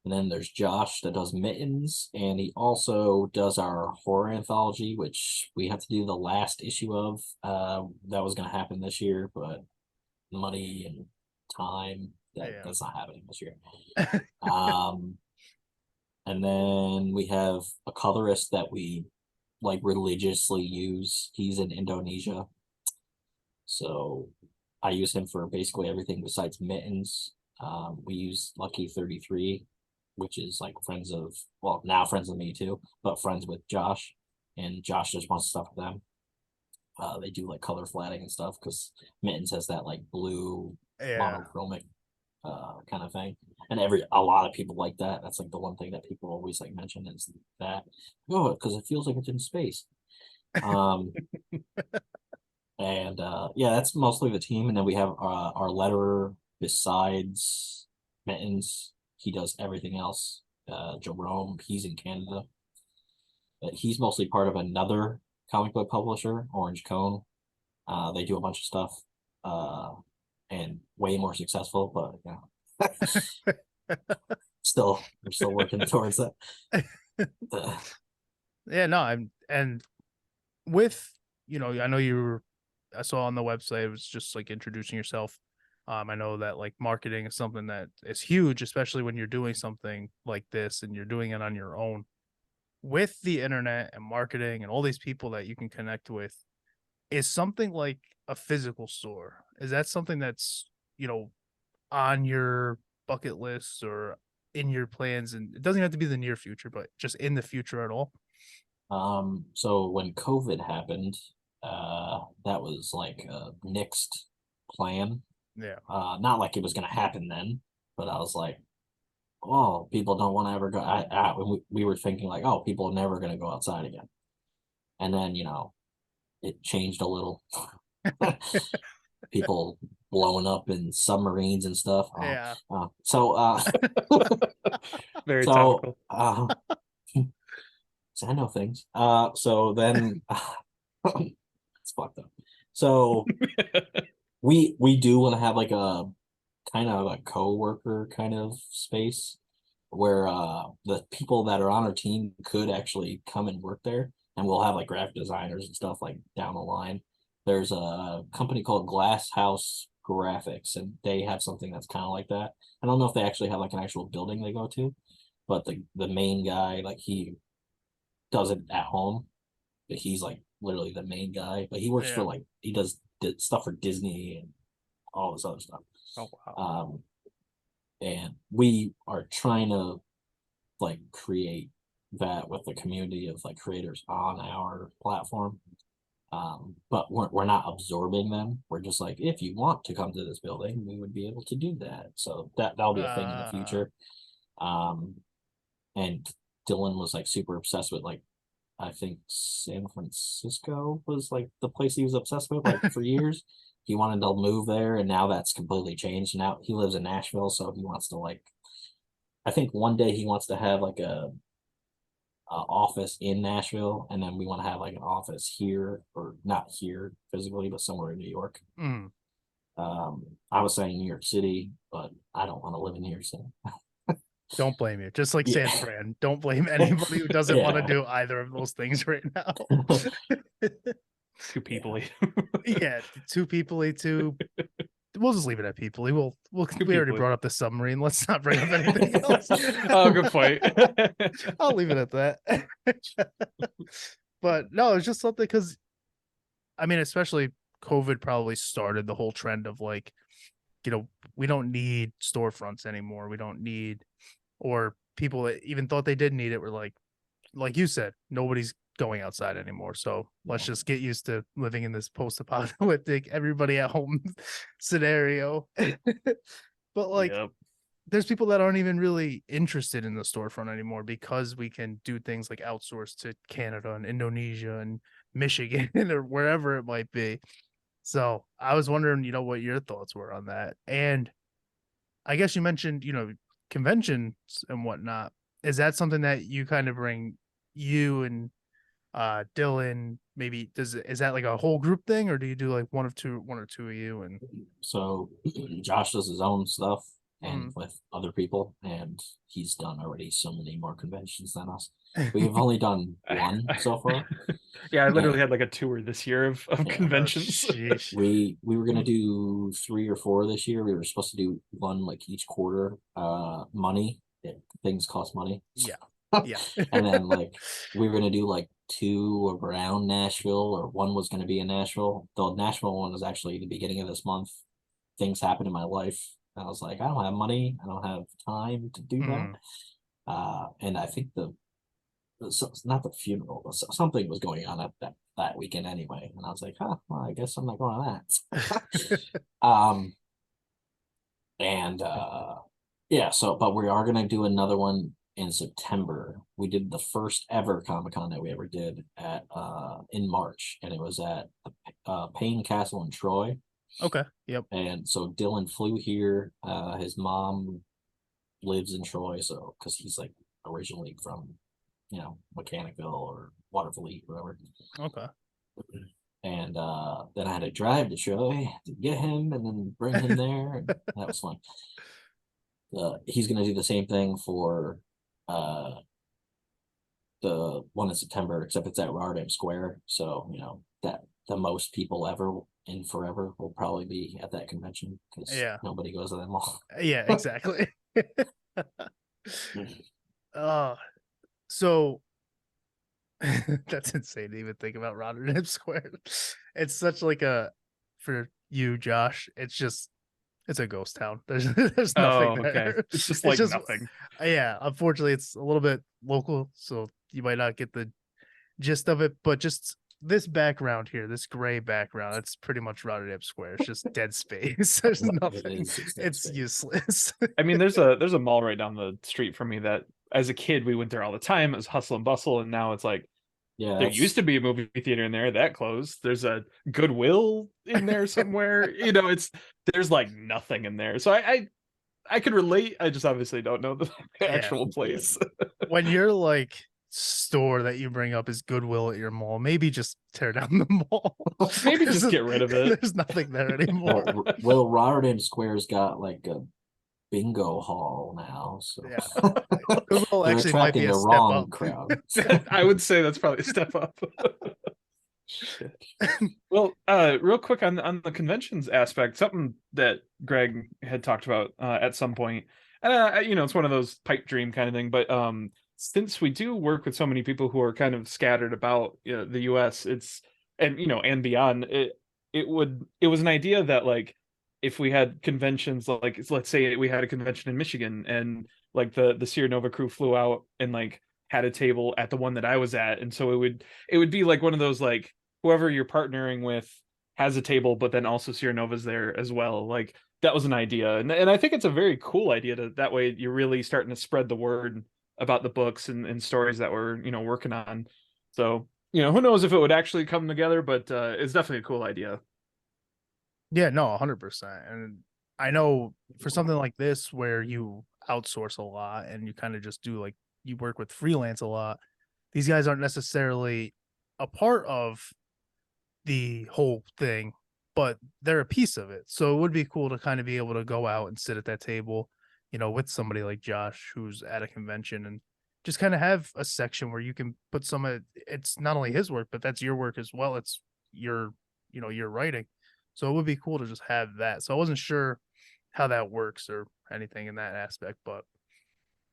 [SPEAKER 2] And then there's Josh that does Mittens, and he also does our horror anthology, which we have to do the last issue of. That was going to happen this year, but money and time.
[SPEAKER 1] Yeah.
[SPEAKER 2] That's not happening this year. And then we have a colorist that we like religiously use. He's in Indonesia. So I use him for basically everything besides Mittens. We use Lucky 33, which is like now friends of me too, but friends with Josh. And Josh just wants stuff with them. They do like color flatting and stuff because Mittens has that like blue monochromic kind of thing. And a lot of people like that. That's like the one thing that people always like mention is that, because it feels like it's in space. And yeah, that's mostly the team. And then we have our letterer besides Mittens. He does everything else. Jerome, he's in Canada. But he's mostly part of another comic book publisher, Orange Cone. They do a bunch of stuff and way more successful, but yeah. We're still working towards that.
[SPEAKER 1] Yeah, no, and with, I know I saw on the website, it was just like introducing yourself. I know that like marketing is something that is huge, especially when you're doing something like this and you're doing it on your own. With the internet and marketing and all these people that you can connect with, is something like a physical store, is that something that's, on your bucket list or in your plans? And it doesn't have to be the near future, but just in the future at all.
[SPEAKER 2] So when COVID happened, that was like a nixed plan.
[SPEAKER 1] Yeah.
[SPEAKER 2] Not like it was gonna happen then, but I was like, oh, people don't want to ever go. We were thinking like, oh, people are never gonna go outside again. And then, it changed a little. People blowing up in submarines and stuff.
[SPEAKER 1] Yeah.
[SPEAKER 3] Very
[SPEAKER 2] so
[SPEAKER 3] topical.
[SPEAKER 2] I know things. So then it's fucked up. So we do want to have like a kind of a co-worker kind of space where the people that are on our team could actually come and work there, and we'll have like graphic designers and stuff like down the line. There's a company called Glass House Graphics, and they have something that's kind of like that. I don't know if they actually have like an actual building they go to, but the main guy, like, he does it at home, but he's like literally the main guy. But he works for like, he does stuff for Disney and all this other stuff.
[SPEAKER 1] Oh wow.
[SPEAKER 2] And we are trying to like create that with the community of like creators on our platform. But we're not absorbing them. We're just like, if you want to come to this building, we would be able to do that. So that'll be a thing in the future. And Dylan was like super obsessed with, like, I think San Francisco was like the place he was obsessed with like for years. He wanted to move there, and now that's completely changed. Now he lives in Nashville, so he wants to, like, I think one day he wants to have like a office in Nashville, and then we want to have like an office here, or not here physically, but somewhere in New York. I was saying New York City, but I don't want to live in New York City.
[SPEAKER 1] Don't blame you. Just like San Fran, don't blame anybody who doesn't want to do either of those things right now.
[SPEAKER 3] Two people.
[SPEAKER 1] Yeah, two people. We'll just leave it at people. We already brought up the submarine. Let's not bring up anything else.
[SPEAKER 3] Oh, good point.
[SPEAKER 1] I'll leave it at that. But no, it's just something, because I mean, especially COVID probably started the whole trend of like, we don't need storefronts anymore. We don't need, or people that even thought they did need it were like you said, nobody's going outside anymore. So let's just get used to living in this post-apocalyptic, everybody at home scenario. But like, there's people that aren't even really interested in the storefront anymore, because we can do things like outsource to Canada and Indonesia and Michigan or wherever it might be. So I was wondering, what your thoughts were on that. And I guess you mentioned, conventions and whatnot. Is that something that you kind of bring, you and Dylan, maybe is that like a whole group thing, or do you do like one or two of you? And
[SPEAKER 2] so Josh does his own stuff, and
[SPEAKER 1] Mm.
[SPEAKER 2] with other people, and he's done already so many more conventions than us. We've only done one so far.
[SPEAKER 3] Yeah, I literally
[SPEAKER 2] And
[SPEAKER 3] had like a tour this year of
[SPEAKER 2] Yeah.
[SPEAKER 3] conventions.
[SPEAKER 1] Sheesh.
[SPEAKER 2] we were gonna do 3 or 4 this year. We were supposed to do one like each quarter. Money. Things cost money.
[SPEAKER 1] Yeah. Yeah.
[SPEAKER 2] And then like we were gonna do like 2 around Nashville, or one was gonna be in Nashville. The Nashville one was actually the beginning of this month. Things happened in my life. I was like, I don't have money. I don't have time to do that.
[SPEAKER 1] Mm.
[SPEAKER 2] And I think not the funeral, but something was going on at that weekend anyway. And I was like, well, I guess I'm not going to that. And yeah, so but we are gonna do another one in September. We did the first ever Comic-Con that we ever did at in March, and it was at Payne Castle in Troy.
[SPEAKER 1] Okay. Yep.
[SPEAKER 2] And so Dylan flew here. His mom lives in Troy, so because he's like originally from, Mechanicville or Waterville, wherever.
[SPEAKER 1] Okay.
[SPEAKER 2] And then I had to drive to Troy to get him and then bring him there. And that was fun. He's gonna do the same thing for the one in September, except it's at Rotterdam Square. So, that the most people ever in forever will probably be at that convention, because
[SPEAKER 1] Yeah.
[SPEAKER 2] nobody goes to them all.
[SPEAKER 1] Yeah, exactly. So that's insane to even think about Rotterdam Square. It's such like for you, Josh, it's a ghost town. There's nothing there.
[SPEAKER 3] Okay. It's just like nothing.
[SPEAKER 1] Yeah, unfortunately it's a little bit local, so you might not get the gist of it, but just this background here, this gray background, it's pretty much Rotterdam Square. It's just dead space. There's nothing. It's useless.
[SPEAKER 3] I mean, there's a mall right down the street from me that as a kid we went there all the time. It was hustle and bustle, and now it's like,
[SPEAKER 2] Yeah,
[SPEAKER 3] there used to be a movie theater in there that closed. There's a Goodwill in there somewhere. There's like nothing in there. So I could relate. I just obviously don't know the actual place.
[SPEAKER 1] When your like store that you bring up is Goodwill at your mall, maybe just tear down the mall.
[SPEAKER 3] Maybe just get rid of it.
[SPEAKER 1] There's nothing there anymore.
[SPEAKER 2] Well, Rotterdam Square's got like a bingo hall now, so
[SPEAKER 1] yeah. Goodwill
[SPEAKER 2] they're
[SPEAKER 1] actually might be
[SPEAKER 2] attracting
[SPEAKER 1] a
[SPEAKER 2] the
[SPEAKER 1] step
[SPEAKER 2] wrong
[SPEAKER 1] up.
[SPEAKER 2] crowd.
[SPEAKER 3] I would say that's probably a step up. Well, real quick on the conventions aspect, something that Greg had talked about at some point, and it's one of those pipe dream kind of thing. But since we do work with so many people who are kind of scattered about the U.S., and beyond, it was an idea that like if we had conventions, like let's say we had a convention in Michigan, and like the Seernova crew flew out and like had a table at the one that I was at, and so it would be like one of those, like, whoever you're partnering with has a table, but then also Seernova's there as well. Like, that was an idea, and I think it's a very cool idea. That way you're really starting to spread the word about the books and stories that we're working on. So who knows if it would actually come together, but it's definitely a cool idea.
[SPEAKER 1] Yeah, no, 100%. And I know for something like this where you outsource a lot and you kind of just do like you work with freelance a lot, these guys aren't necessarily a part of the whole thing, but they're a piece of it. So it would be cool to kind of be able to go out and sit at that table, with somebody like Josh who's at a convention, and just kind of have a section where you can put some of it's not only his work, but that's your work as well. It's your writing. So it would be cool to just have that. So I wasn't sure how that works or anything in that aspect, but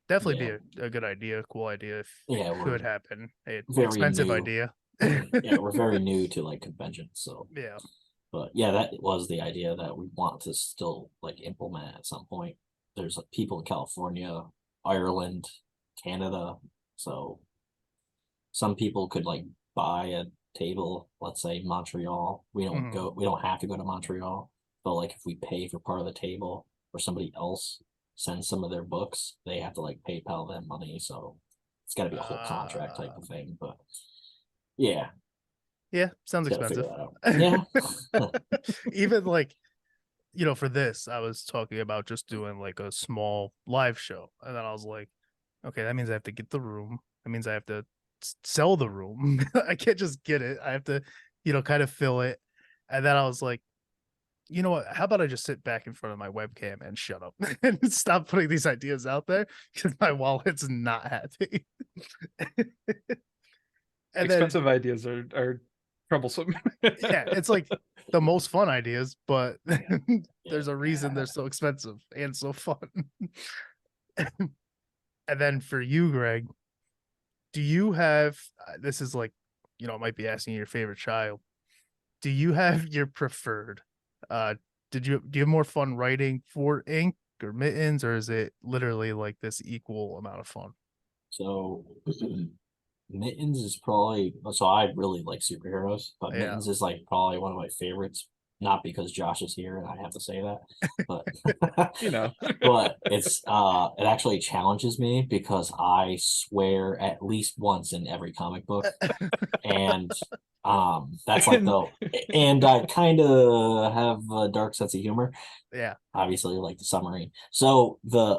[SPEAKER 1] definitely be a good idea, cool idea if it could happen. Expensive idea.
[SPEAKER 2] Yeah, we're very new to like conventions, so
[SPEAKER 1] yeah.
[SPEAKER 2] But yeah, that was the idea that we want to still like implement at some point. There's like people in California, Ireland, Canada, so some people could like buy a table, let's say Montreal. We don't have to go to Montreal, but like if we pay for part of the table or somebody else sends some of their books, they have to like PayPal them money. So it's got to be a whole contract type of thing. But yeah,
[SPEAKER 1] sounds expensive.
[SPEAKER 2] Yeah.
[SPEAKER 1] Even like for this, I was talking about just doing like a small live show, and then I was like, okay, that means I have to get the room. That means I have to sell the room. I can't just get it. I have to, kind of fill it. And then I was like, you know what? How about I just sit back in front of my webcam and shut up and stop putting these ideas out there because my wallet's not happy. And then,
[SPEAKER 3] Expensive ideas are troublesome.
[SPEAKER 1] yeah, it's like the most fun ideas, but there's a reason they're so expensive and so fun. And then for you, Greg, do you have this is like, you know, it might be asking your favorite child. Do you have your preferred? Do you have more fun writing for ink or Mittens, or is it literally like this equal amount of fun?
[SPEAKER 2] So Mittens is probably, so I really like superheroes, but
[SPEAKER 1] Yeah.
[SPEAKER 2] Mittens is like probably one of my favorites. Not because Josh is here and I have to say that, but
[SPEAKER 3] You know.
[SPEAKER 2] but it's it actually challenges me because I swear at least once in every comic book, and that's like the and I kind of have a dark sense of humor.
[SPEAKER 1] Yeah.
[SPEAKER 2] Obviously, like the submarine. So the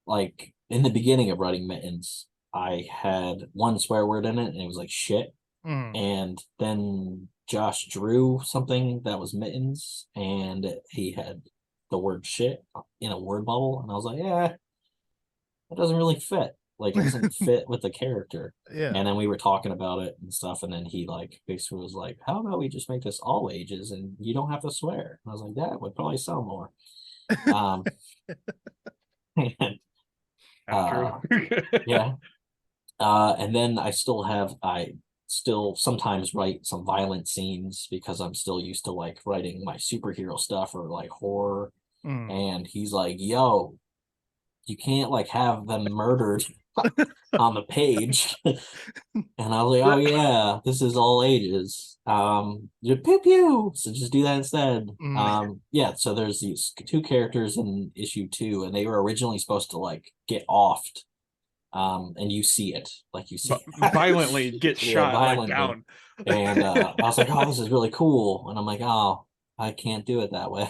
[SPEAKER 2] like in the beginning of writing Mittens, I had one swear word in it, and it was like shit.
[SPEAKER 1] Mm.
[SPEAKER 2] And then Josh drew something that was Mittens, and he had the word shit in a word bubble, and I was like, yeah, that doesn't really fit. Like, it doesn't fit with the character.
[SPEAKER 1] Yeah.
[SPEAKER 2] And then we were talking about it and stuff, and then he like basically was like, how about we just make this all ages and you don't have to swear? And I was like, that would probably sell more. And,
[SPEAKER 3] True.
[SPEAKER 2] yeah. And then I still sometimes write some violent scenes because I'm still used to like writing my superhero stuff or like horror.
[SPEAKER 1] Mm.
[SPEAKER 2] And he's like, yo, you can't like have them murdered on the page. And I was like, oh yeah, this is all ages. You pew pew. So just do that instead.
[SPEAKER 1] Mm.
[SPEAKER 2] Yeah, so there's these two characters in issue 2, and they were originally supposed to like get offed. And you see it, like you see
[SPEAKER 3] violently get
[SPEAKER 2] yeah,
[SPEAKER 3] shot like
[SPEAKER 2] violently.
[SPEAKER 3] down.
[SPEAKER 2] And I was like, oh, this is really cool. And I'm like, oh, I can't do it that way.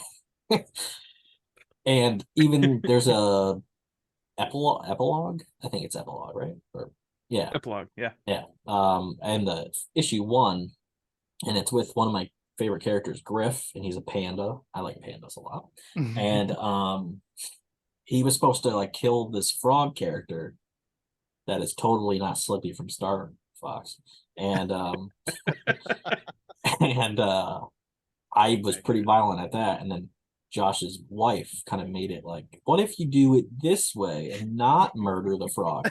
[SPEAKER 2] And even there's a epilogue. I think it's epilogue, right? Or yeah,
[SPEAKER 3] Epilogue, yeah.
[SPEAKER 2] yeah. And the issue 1, and it's with one of my favorite characters, Griff, and he's a panda. I like pandas a lot. And he was supposed to like kill this frog character that is totally not Slippy from Star Fox. And and I was pretty violent at that. And then Josh's wife kind of made it like, what if you do it this way and not murder the frog?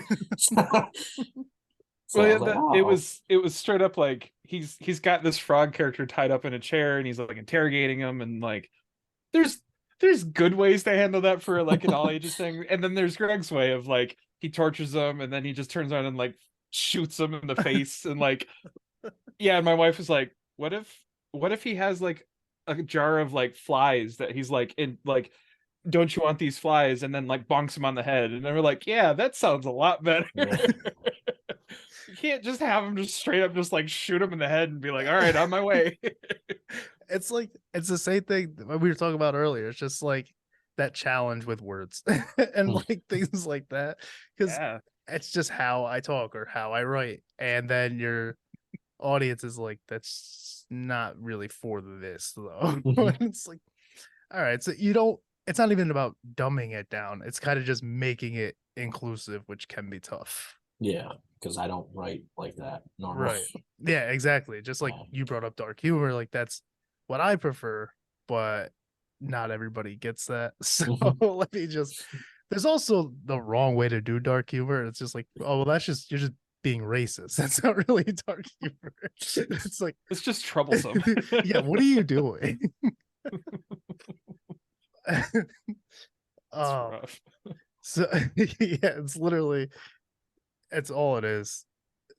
[SPEAKER 2] So
[SPEAKER 3] Well,
[SPEAKER 2] I
[SPEAKER 3] yeah,
[SPEAKER 2] was like,
[SPEAKER 3] it was straight up like he's got this frog character tied up in a chair and he's like interrogating him, and like there's good ways to handle that for like an all ages thing, and then there's Greg's way of like he tortures them and then he just turns around and like shoots them in the face, and like yeah, and my wife was like, what if he has like a jar of like flies that he's like in like, don't you want these flies, and then like bonks him on the head, and then we're like, yeah, that sounds a lot better.
[SPEAKER 2] yeah.
[SPEAKER 3] You can't just have him just straight up just like shoot him in the head and be like, all right, on my way.
[SPEAKER 1] It's like it's the same thing that we were talking about earlier. It's just like that challenge with words and like things like that, because
[SPEAKER 3] Yeah.
[SPEAKER 1] it's just how I talk or how I write, and then your audience is like, that's not really for this though. It's like, all right, so you don't, it's not even about dumbing it down, it's kind of just making it inclusive, which can be tough.
[SPEAKER 2] Yeah, because I don't write like that normally.
[SPEAKER 1] Right. Yeah, exactly. Just like you brought up dark humor, like that's what I prefer, but not everybody gets that. So let me just, there's also the wrong way to do dark humor. It's just like, oh, well, that's just, you're just being racist. That's not really dark humor. It's like,
[SPEAKER 3] it's just troublesome.
[SPEAKER 1] yeah, what are you doing?
[SPEAKER 3] Rough.
[SPEAKER 1] So yeah, it's literally, it's all it is.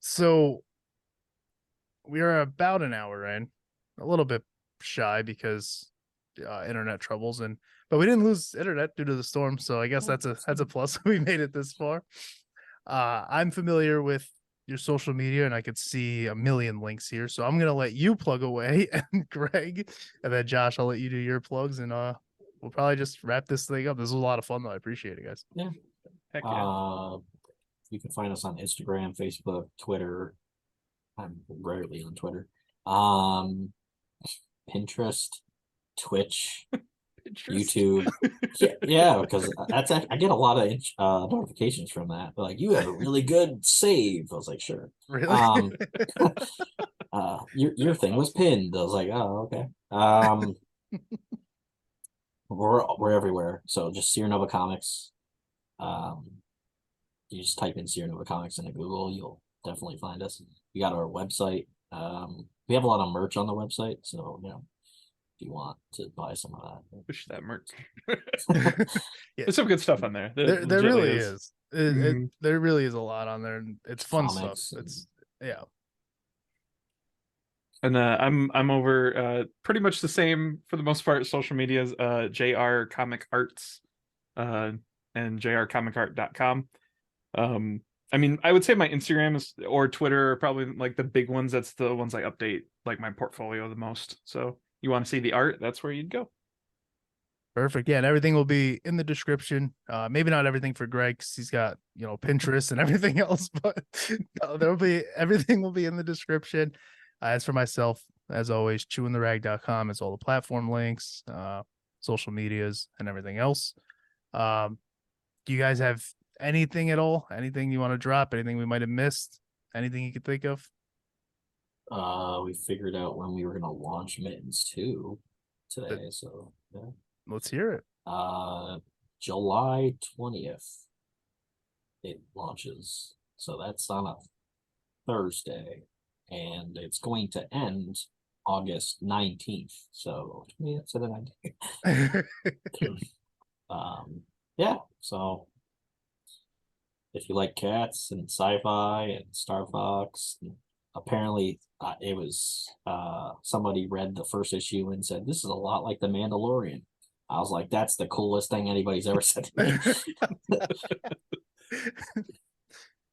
[SPEAKER 1] So we are about an hour in, a little bit shy because internet troubles, and but we didn't lose internet due to the storm, so I guess that's a plus. We made it this far. I'm familiar with your social media and I could see a million links here, so I'm gonna let you plug away, and Greg, and then Josh, I'll let you do your plugs, and we'll probably just wrap this thing up. This was a lot of fun though. I appreciate it, guys.
[SPEAKER 2] Yeah.
[SPEAKER 3] Heck yeah.
[SPEAKER 2] You can find us on Instagram, Facebook, Twitter. I'm rarely on Twitter. Pinterest, Twitch,
[SPEAKER 3] Pinterest.
[SPEAKER 2] YouTube. Yeah, because I get a lot of notifications from that. They're like, you have a really good save. I was like, sure.
[SPEAKER 1] Really?
[SPEAKER 2] Your thing was pinned. I was like, oh, okay. We're everywhere. So just Seernova Comics. You just type in Seernova Comics into Google, you'll definitely find us. We got our website. We have a lot of merch on the website, so if you want to buy some of that.
[SPEAKER 3] Wish that merch.
[SPEAKER 1] Yeah.
[SPEAKER 3] There's some good stuff on there.
[SPEAKER 1] There really is.
[SPEAKER 3] Mhm.
[SPEAKER 1] There really is a lot on there, and it's fun
[SPEAKER 2] Comics
[SPEAKER 1] stuff. It's yeah.
[SPEAKER 3] And I'm over pretty much the same for the most part. Social medias, JR Comic Arts, and jrcomicart.com. I mean, I would say my Instagram or Twitter are probably like the big ones. That's the ones I update like my portfolio the most. So you want to see the art, that's where you'd go.
[SPEAKER 1] Perfect. Yeah, and everything will be in the description. Maybe not everything for Greg, 'cause he's got Pinterest and everything else, but everything will be in the description. As for myself, as always, ChewinTheRag.com is all the platform links, social medias, and everything else. Do you guys have anything at all? Anything you want to drop? Anything we might have missed? Anything you could think of?
[SPEAKER 2] We figured out when we were gonna launch Mittens 2 today, so yeah.
[SPEAKER 1] Let's hear it.
[SPEAKER 2] July 20th it launches. So that's on a Thursday, and it's going to end August 19th. So 20th to the 19th. Yeah, so if you like cats and sci-fi and Star Fox, apparently it was somebody read the first issue and said this is a lot like The Mandalorian. I was like, that's the coolest thing anybody's ever said to me.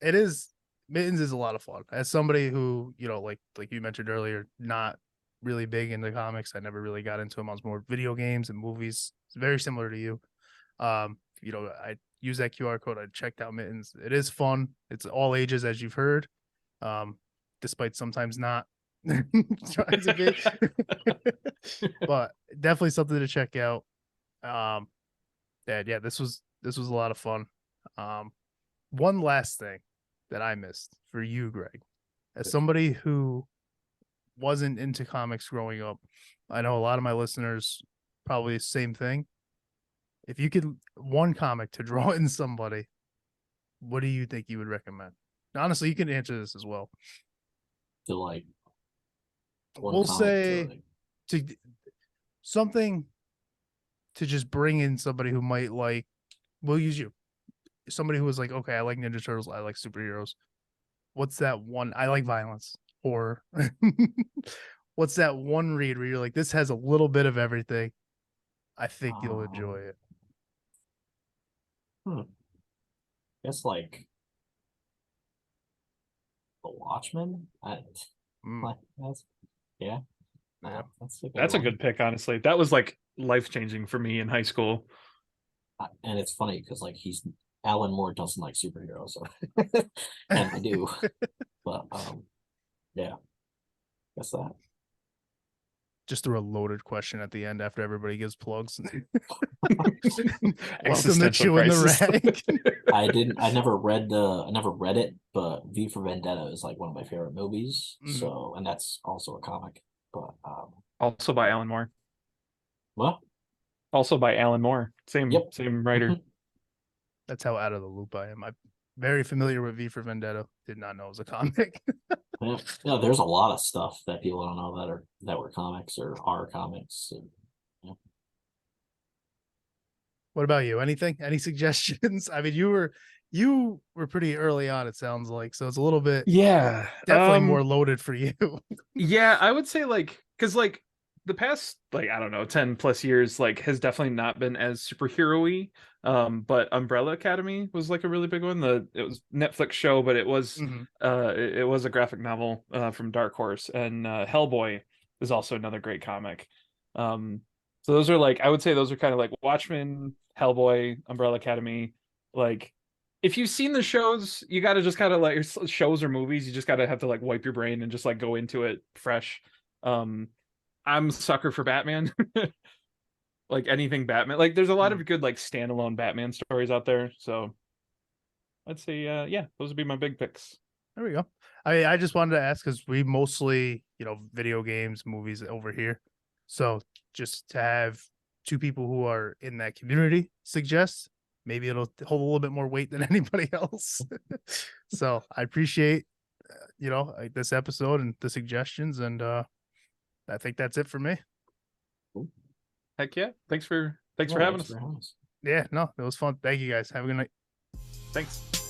[SPEAKER 1] It is. Mittens is a lot of fun. As somebody who, like you mentioned earlier, not really big into comics. I never really got into them. I was more video games and movies. It's very similar to you. I use that QR code. I checked out Mittens. It is fun. It's all ages, as you've heard. Despite sometimes not trying to be, but definitely something to check out. Yeah, this was a lot of fun. One last thing that I missed for you, Greg, as somebody who wasn't into comics growing up, I know a lot of my listeners probably the same thing. If you could one comic to draw in somebody, what do you think you would recommend? Honestly, you can answer this as well.
[SPEAKER 2] To like,
[SPEAKER 1] we'll say to something to just bring in somebody who might like. We'll use you. Somebody who was like, okay, I like Ninja Turtles, I like superheroes. What's that one? I like violence. Or what's that one read where you're like, this has a little bit of everything. I think you'll enjoy it.
[SPEAKER 2] Guess like The Watchmen.
[SPEAKER 3] That's a good pick, honestly. That was like life-changing for me in high school.
[SPEAKER 2] And it's funny because like Alan Moore doesn't like superheroes, so and I do. But yeah. Guess that.
[SPEAKER 1] Just throw a loaded question at the end after everybody gives plugs.
[SPEAKER 3] Welcome to
[SPEAKER 1] Chewin the Rag.
[SPEAKER 2] I never read it, but V for Vendetta is like one of my favorite movies. So, and that's also a comic. But
[SPEAKER 3] also by Alan Moore.
[SPEAKER 2] What?
[SPEAKER 3] Also by Alan Moore. Same writer.
[SPEAKER 1] That's how out of the loop I am. I'm very familiar with V for Vendetta. Did not know it was a comic.
[SPEAKER 2] Yeah, there's a lot of stuff that people don't know that were comics or are comics.
[SPEAKER 1] What about you? Anything? Any suggestions? I mean, you were pretty early on, it sounds like, so it's a little bit definitely more loaded for you.
[SPEAKER 3] Yeah, I would say because the past I don't know 10 plus years has definitely not been as superhero-y. But Umbrella Academy was a really big one. It was Netflix show, but it was it was a graphic novel from Dark Horse, and Hellboy is also another great comic. So those are I would say those are kind of Watchmen, Hellboy, Umbrella Academy. If you've seen the shows, you got to just kind of shows or movies, you just got to have to wipe your brain and just go into it fresh. I'm a sucker for Batman. Like anything Batman. Like there's a lot of good like standalone Batman stories out there. So I'd say yeah, those would be my big picks.
[SPEAKER 1] There we go. I just wanted to ask because we mostly, video games, movies over here. So just to have two people who are in that community suggest, maybe it'll hold a little bit more weight than anybody else. So I appreciate, like this episode and the suggestions. And I think that's it for me.
[SPEAKER 3] Heck yeah. Thanks for
[SPEAKER 2] Yeah,
[SPEAKER 3] having
[SPEAKER 2] thanks
[SPEAKER 3] us.
[SPEAKER 2] for having us.
[SPEAKER 1] Yeah, no, it was fun. Thank you guys. Have a good night.
[SPEAKER 3] Thanks.